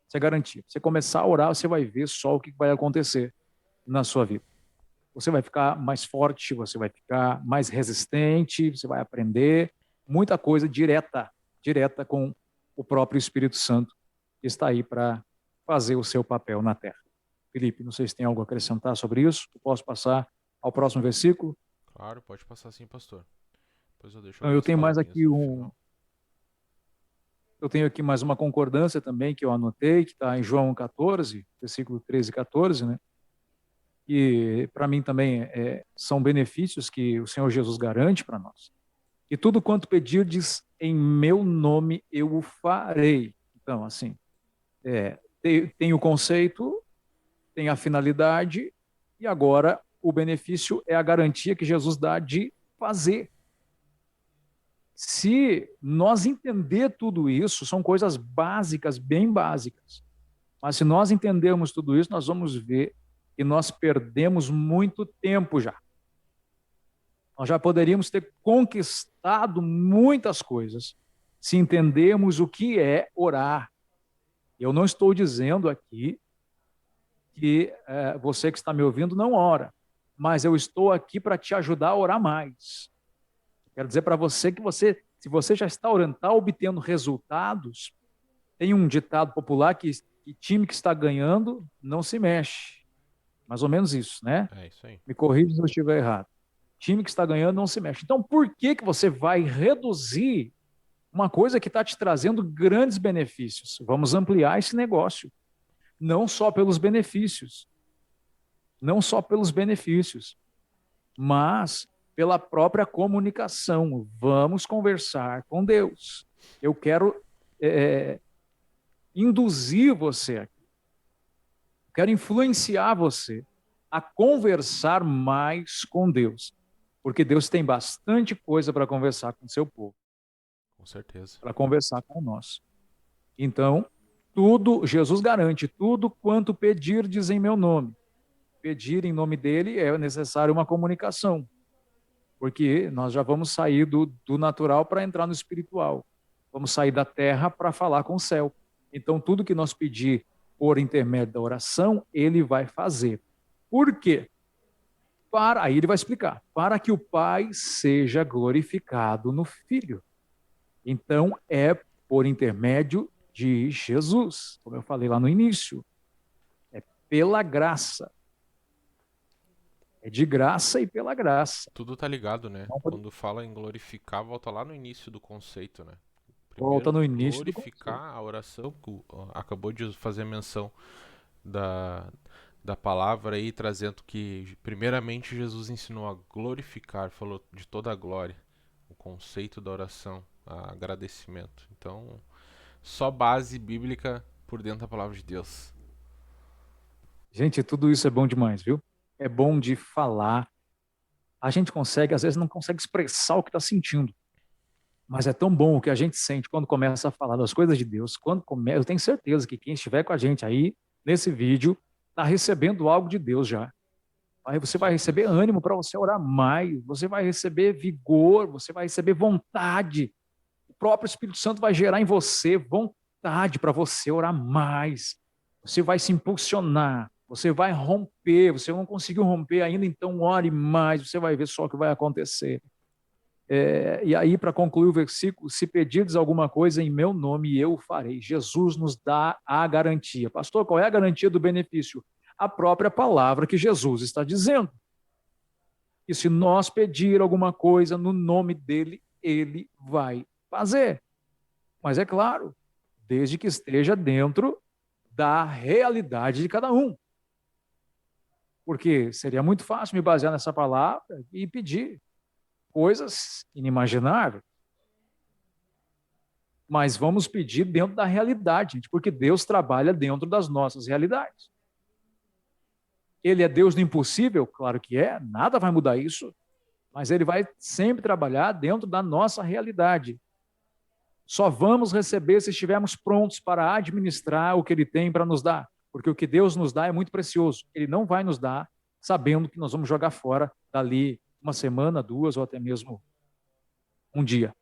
Isso é garantia. Você começar a orar, você vai ver só o que vai acontecer na sua vida. Você vai ficar mais forte, você vai ficar mais resistente, você vai aprender muita coisa direta com o próprio Espírito Santo que está aí para fazer o seu papel na terra. Felipe, não sei se tem algo a acrescentar sobre isso. Eu posso passar ao próximo versículo? Claro, pode passar sim, pastor. Depois eu deixo Então, eu algumas tenho mais palavrinhas aqui no final. eu tenho aqui mais uma concordância também que eu anotei, que está em João 14, versículo 13 e 14, né? E para mim também são benefícios que o Senhor Jesus garante para nós. E tudo quanto pedirdes em meu nome eu o farei. Então, assim, tem o conceito, tem a finalidade e agora o benefício é a garantia que Jesus dá de fazer. Se nós entender tudo isso, são coisas básicas, bem básicas. Mas se nós entendermos tudo isso, nós vamos ver que nós perdemos muito tempo já. Nós já poderíamos ter conquistado muitas coisas se entendermos o que é orar. Eu não estou dizendo aqui que você que está me ouvindo não ora, mas eu estou aqui para te ajudar a orar mais. Quero dizer para você que se você já está orando, está obtendo resultados, tem um ditado popular que time que está ganhando não se mexe. Mais ou menos isso, né? É isso aí. Me corrija se eu estiver errado. Time que está ganhando não se mexe. Então, por que você vai reduzir uma coisa que está te trazendo grandes benefícios? Vamos ampliar esse negócio. Não só pelos benefícios. Não só pelos benefícios, mas pela própria comunicação. Vamos conversar com Deus. Eu quero induzir você aqui. Quero influenciar você a conversar mais com Deus. Porque Deus tem bastante coisa para conversar com o seu povo. Com certeza. Para conversar com nós. Então, tudo, Jesus garante, tudo quanto pedirdes em meu nome. Pedir em nome dele é necessário uma comunicação. Porque nós já vamos sair do natural para entrar no espiritual. Vamos sair da terra para falar com o céu. Então, tudo que nós pedir por intermédio da oração, ele vai fazer. Por quê? Aí ele vai explicar, para que o Pai seja glorificado no Filho. Então, é por intermédio de Jesus, como eu falei lá no início. É pela graça. É de graça e pela graça. Tudo tá ligado, né? Não, Quando fala em glorificar, volta lá no início do conceito, né? Volta Primeiro, no início do conceito. glorificar a oração, acabou de fazer menção da, da palavra aí, trazendo que, primeiramente, Jesus ensinou a glorificar, falou de toda a glória, o conceito da oração, agradecimento. Então, só base bíblica por dentro da palavra de Deus. Gente, tudo isso é bom demais, viu? É bom de falar. A gente consegue, às vezes não consegue expressar o que está sentindo, mas é tão bom o que a gente sente quando começa a falar das coisas de Deus. Eu tenho certeza que quem estiver com a gente aí nesse vídeo está recebendo algo de Deus já. Aí Com você vai receber certeza. ânimo para você orar mais, você vai receber vigor, você vai receber vontade. O próprio Espírito Santo vai gerar em você vontade para você orar mais. Você vai se impulsionar, você vai romper. Você não conseguiu romper ainda, então ore mais, você vai ver só o que vai acontecer. E aí, para concluir o versículo, se pedirdes alguma coisa em meu nome, eu farei. Jesus nos dá a garantia. Pastor, qual é a garantia do benefício? A própria palavra que Jesus está dizendo. E se nós pedir alguma coisa no nome dele, ele vai fazer. Mas é claro, desde que esteja dentro da realidade de cada um. Porque seria muito fácil me basear nessa palavra e pedir coisas inimagináveis. Mas vamos pedir dentro da realidade, gente, porque Deus trabalha dentro das nossas realidades. Ele é Deus do impossível? Claro que é, nada vai mudar isso, mas ele vai sempre trabalhar dentro da nossa realidade. Só vamos receber se estivermos prontos para administrar o que ele tem para nos dar, porque o que Deus nos dá é muito precioso. Ele não vai nos dar sabendo que nós vamos jogar fora dali uma semana, duas ou até mesmo um dia.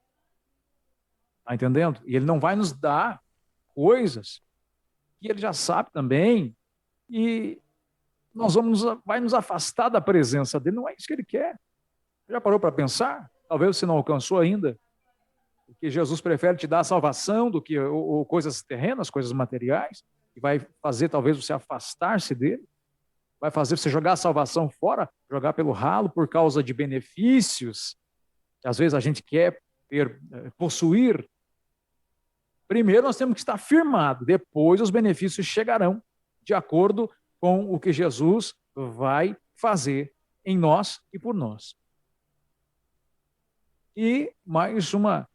Está entendendo? E ele não vai nos dar coisas que ele já sabe também e vai nos afastar da presença dele. Não é isso que ele quer. Já parou para pensar? Talvez você não alcançou ainda. Porque Jesus prefere te dar a salvação do que ou coisas terrenas, coisas materiais, e vai fazer talvez você afastar-se dele, vai fazer você jogar a salvação fora, jogar pelo ralo por causa de benefícios que às vezes a gente quer possuir. Primeiro nós temos que estar firmado, depois os benefícios chegarão de acordo com o que Jesus vai fazer em nós e por nós. E mais uma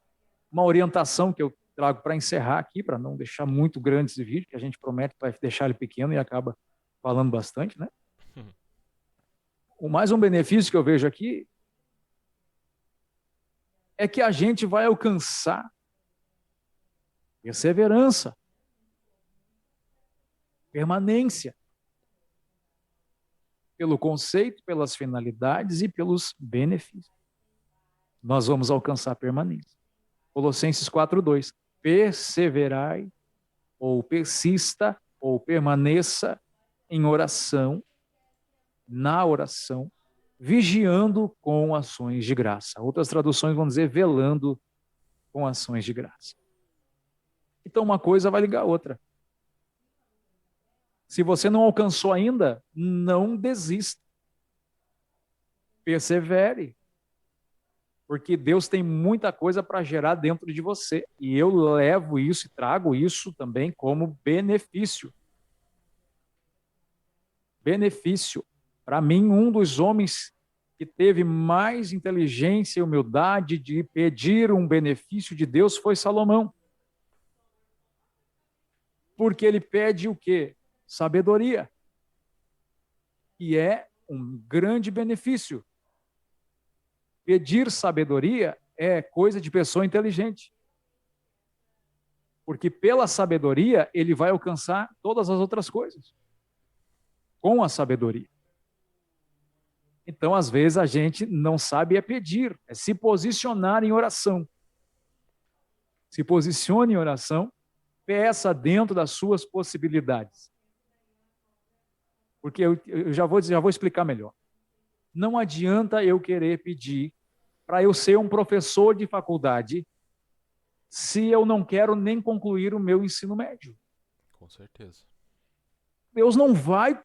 orientação que eu trago para encerrar aqui, para não deixar muito grande esse vídeo, que a gente promete que vai deixar ele pequeno e acaba falando bastante, né? O mais um benefício que eu vejo aqui é que a gente vai alcançar perseverança, permanência, pelo conceito, pelas finalidades e pelos benefícios. Nós vamos alcançar permanência. Colossenses 4:2. Perseverai, ou persista, ou permaneça em oração, na oração, vigiando com ações de graça. Outras traduções vão dizer velando com ações de graça. Então uma coisa vai ligar a outra. Se você não alcançou ainda, não desista. Persevere. Porque Deus tem muita coisa para gerar dentro de você. E eu levo isso e trago isso também como benefício. Benefício. Para mim, um dos homens que teve mais inteligência e humildade de pedir um benefício de Deus foi Salomão. Porque ele pede o quê? Sabedoria. E é um grande benefício. Pedir sabedoria é coisa de pessoa inteligente. Porque pela sabedoria ele vai alcançar todas as outras coisas. Com a sabedoria. Então, às vezes, a gente não sabe pedir, é se posicionar em oração. Se posicione em oração, peça dentro das suas possibilidades. Porque eu já vou explicar melhor. Não adianta eu querer pedir para eu ser um professor de faculdade se eu não quero nem concluir o meu ensino médio. Com certeza. Deus não vai,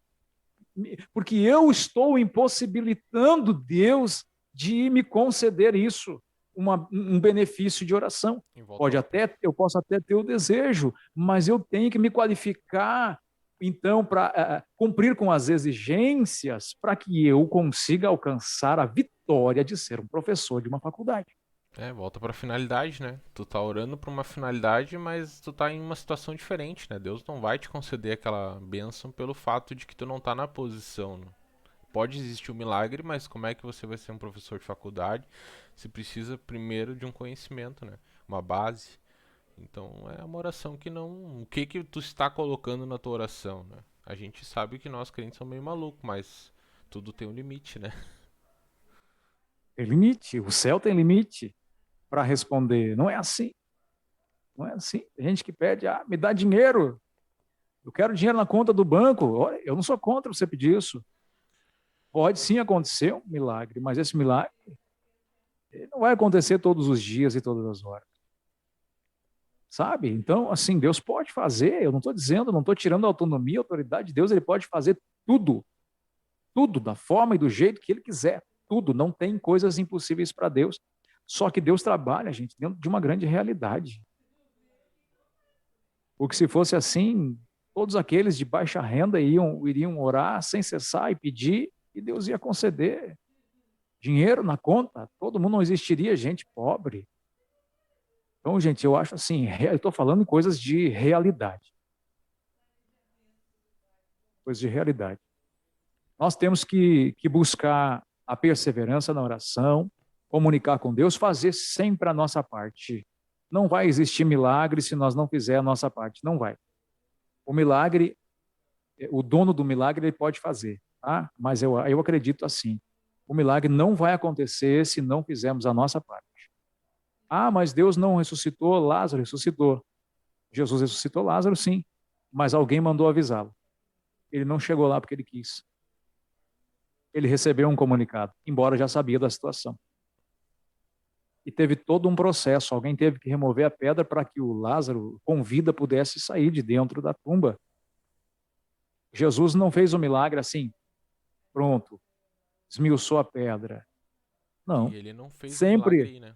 porque eu estou impossibilitando Deus de me conceder isso. um benefício de oração. Eu posso até ter o desejo, mas eu tenho que me qualificar, então, para cumprir com as exigências para que eu consiga alcançar a vitória de ser um professor de uma faculdade. Volta pra finalidade, né? Tu tá orando pra uma finalidade, mas tu tá em uma situação diferente, né? Deus não vai te conceder aquela bênção pelo fato de que tu não tá na posição, né? Pode existir um milagre, mas como é que você vai ser um professor de faculdade se precisa primeiro de um conhecimento, né? Uma base. Então é uma oração que não... O que que tu está colocando na tua oração, né? A gente sabe que nós crentes somos meio malucos, mas tudo tem um limite, né? Tem limite, o céu tem limite para responder. Não é assim. Não é assim. Tem gente que pede, me dá dinheiro. Eu quero dinheiro na conta do banco. Olha, eu não sou contra você pedir isso. Pode sim acontecer um milagre, mas esse milagre não vai acontecer todos os dias e todas as horas. Sabe? Então, assim, Deus pode fazer. Eu não estou dizendo, não estou tirando a autonomia, a autoridade de Deus. Ele pode fazer tudo. Tudo, da forma e do jeito que Ele quiser. Tudo. Não tem coisas impossíveis para Deus. Só que Deus trabalha, gente, dentro de uma grande realidade. Porque se fosse assim, todos aqueles de baixa renda iriam orar sem cessar e pedir, e Deus ia conceder dinheiro na conta. Todo mundo, não existiria gente pobre. Então, gente, eu acho assim, eu estou falando em coisas de realidade. Coisas de realidade. Nós temos que buscar a perseverança na oração, comunicar com Deus, fazer sempre a nossa parte. Não vai existir milagre se nós não fizermos a nossa parte. Não vai. O milagre, o dono do milagre, ele pode fazer, tá? Mas eu acredito assim. O milagre não vai acontecer se não fizermos a nossa parte. Mas Deus não ressuscitou Lázaro, ressuscitou. Jesus ressuscitou Lázaro, sim. Mas alguém mandou avisá-lo. Ele não chegou lá porque ele quis. Ele recebeu um comunicado, embora já sabia da situação. E teve todo um processo. Alguém teve que remover a pedra para que o Lázaro, com vida, pudesse sair de dentro da tumba. Jesus não fez o milagre assim, pronto, esmiuçou a pedra. Não. E ele não fez sempre. O milagre aí, né?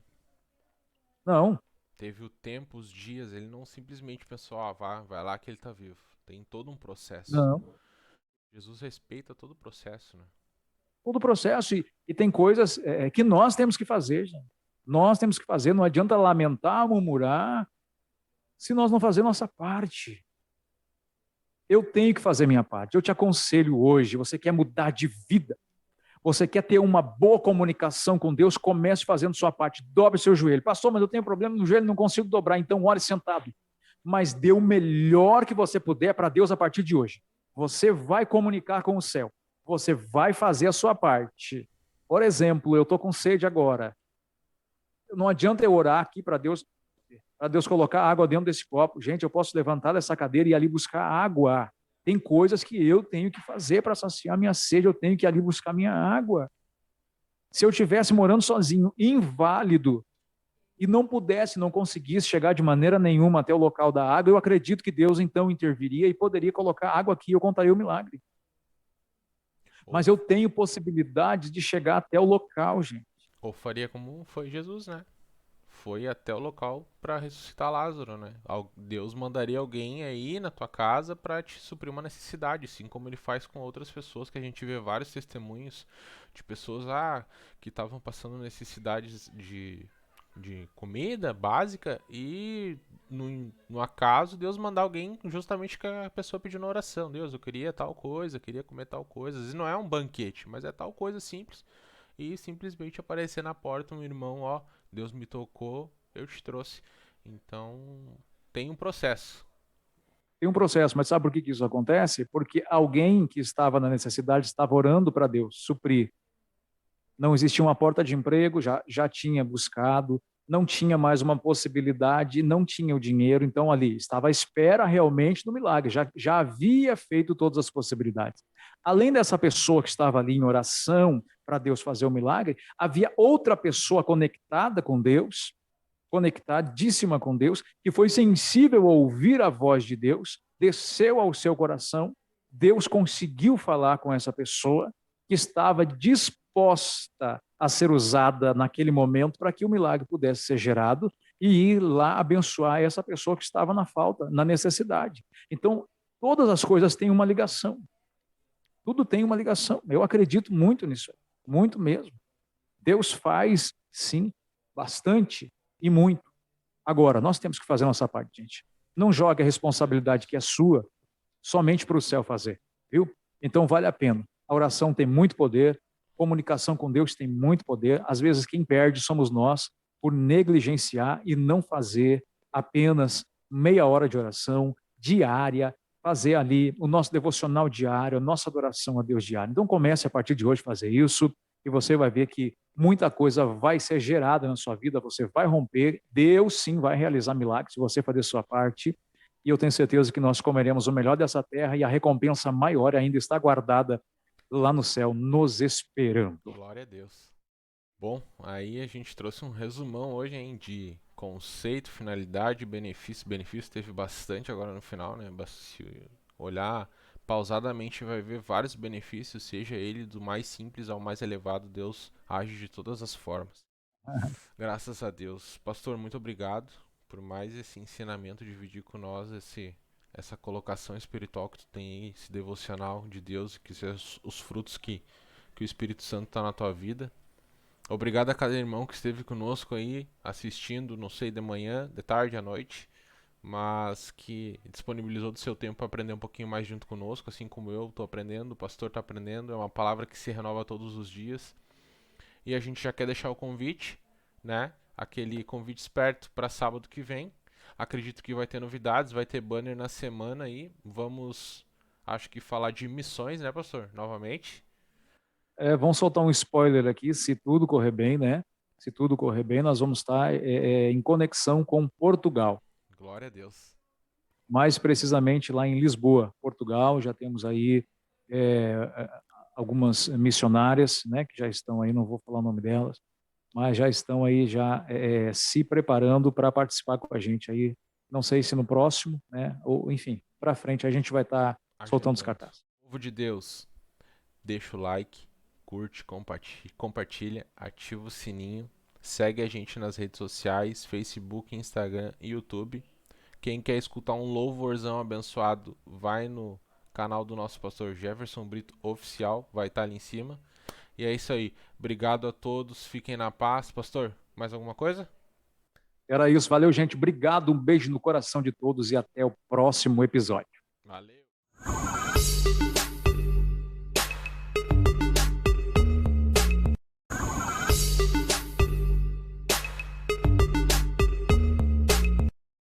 Não. Teve o tempo, os dias, ele não simplesmente pensou, vai lá que ele tá vivo. Tem todo um processo. Não. Jesus respeita todo o processo, né? Todo o processo. E tem coisas que nós temos que fazer, gente. Nós temos que fazer. Não adianta lamentar, murmurar, se nós não fazermos nossa parte. Eu tenho que fazer minha parte. Eu te aconselho hoje, você quer mudar de vida, você quer ter uma boa comunicação com Deus, comece fazendo sua parte. Dobre seu joelho. Pastor, mas eu tenho problema no joelho, não consigo dobrar, então ore sentado. Mas dê o melhor que você puder para Deus a partir de hoje. Você vai comunicar com o céu. Você vai fazer a sua parte. Por exemplo, eu estou com sede agora. Não adianta eu orar aqui para Deus colocar água dentro desse copo. Gente, eu posso levantar dessa cadeira e ir ali buscar água. Tem coisas que eu tenho que fazer para saciar minha sede, eu tenho que ir ali buscar minha água. Se eu estivesse morando sozinho, inválido, e não conseguisse chegar de maneira nenhuma até o local da água, eu acredito que Deus então interviria e poderia colocar água aqui, eu contaria o milagre. Mas eu tenho possibilidade de chegar até o local, gente. Ou faria como foi Jesus, né? Foi até o local para ressuscitar Lázaro, né? Deus mandaria alguém aí na tua casa para te suprir uma necessidade, assim como ele faz com outras pessoas, que a gente vê vários testemunhos de pessoas que estavam passando necessidades de comida básica e no acaso Deus mandar alguém justamente que a pessoa pediu na oração. Deus, eu queria tal coisa, queria comer tal coisa. Às vezes não é um banquete, mas é tal coisa simples. E simplesmente aparecer na porta um irmão, Deus me tocou, eu te trouxe. Então, tem um processo. Tem um processo, mas sabe por que isso acontece? Porque alguém que estava na necessidade estava orando para Deus suprir. Não existia uma porta de emprego, já tinha buscado, não tinha mais uma possibilidade, não tinha o dinheiro, então ali estava à espera realmente do milagre, já havia feito todas as possibilidades. Além dessa pessoa que estava ali em oração para Deus fazer o milagre, havia outra pessoa conectada com Deus, conectadíssima com Deus, que foi sensível a ouvir a voz de Deus, desceu ao seu coração, Deus conseguiu falar com essa pessoa que estava disposta a ser usada naquele momento para que o milagre pudesse ser gerado e ir lá abençoar essa pessoa que estava na falta, na necessidade. Então, todas as coisas têm uma ligação. Tudo tem uma ligação. Eu acredito muito nisso, muito mesmo. Deus faz, sim, bastante e muito. Agora, nós temos que fazer a nossa parte, gente. Não jogue a responsabilidade que é sua somente para o céu fazer, viu? Então, vale a pena. A oração tem muito poder, comunicação com Deus tem muito poder. Às vezes, quem perde somos nós por negligenciar e não fazer apenas meia hora de oração diária, fazer ali o nosso devocional diário, a nossa adoração a Deus diária. Então, comece a partir de hoje a fazer isso e você vai ver que muita coisa vai ser gerada na sua vida, você vai romper, Deus sim vai realizar milagres se você fazer a sua parte, e eu tenho certeza que nós comeremos o melhor dessa terra e a recompensa maior ainda está guardada lá no céu, nos esperando. Glória a Deus. Bom, aí a gente trouxe um resumão hoje, hein, de conceito, finalidade, benefício. Benefício teve bastante agora no final, né? Se olhar pausadamente vai ver vários benefícios, seja ele do mais simples ao mais elevado, Deus age de todas as formas. Graças a Deus. Pastor, muito obrigado por mais esse ensinamento, dividir com nós essa colocação espiritual que tu tem aí, esse devocional de Deus, que sejam os frutos que o Espírito Santo está na tua vida. Obrigado a cada irmão que esteve conosco aí, assistindo, não sei, de manhã, de tarde, à noite, mas que disponibilizou do seu tempo para aprender um pouquinho mais junto conosco, assim como eu estou aprendendo, o pastor está aprendendo, é uma palavra que se renova todos os dias. E a gente já quer deixar o convite, né? Aquele convite esperto para sábado que vem. Acredito que vai ter novidades, vai ter banner na semana aí. Vamos, acho que falar de missões, né, pastor? Novamente. Vamos soltar um spoiler aqui, se tudo correr bem, né? Se tudo correr bem, nós vamos estar em conexão com Portugal. Glória a Deus. Mais precisamente lá em Lisboa, Portugal. Já temos aí algumas missionárias, né, que já estão aí, não vou falar o nome delas, mas já estão aí já se preparando para participar com a gente aí. Não sei se no próximo, né? Ou enfim, para frente a gente vai estar soltando os cartazes. Povo de Deus, deixa o like, curte, compartilha, ativa o sininho, segue a gente nas redes sociais, Facebook, Instagram e YouTube. Quem quer escutar um louvorzão abençoado, vai no canal do nosso pastor Jefferson Brito Oficial, vai estar ali em cima. E é isso aí. Obrigado a todos, fiquem na paz. Pastor, mais alguma coisa? Era isso, valeu, gente. Obrigado, um beijo no coração de todos e até o próximo episódio. Valeu.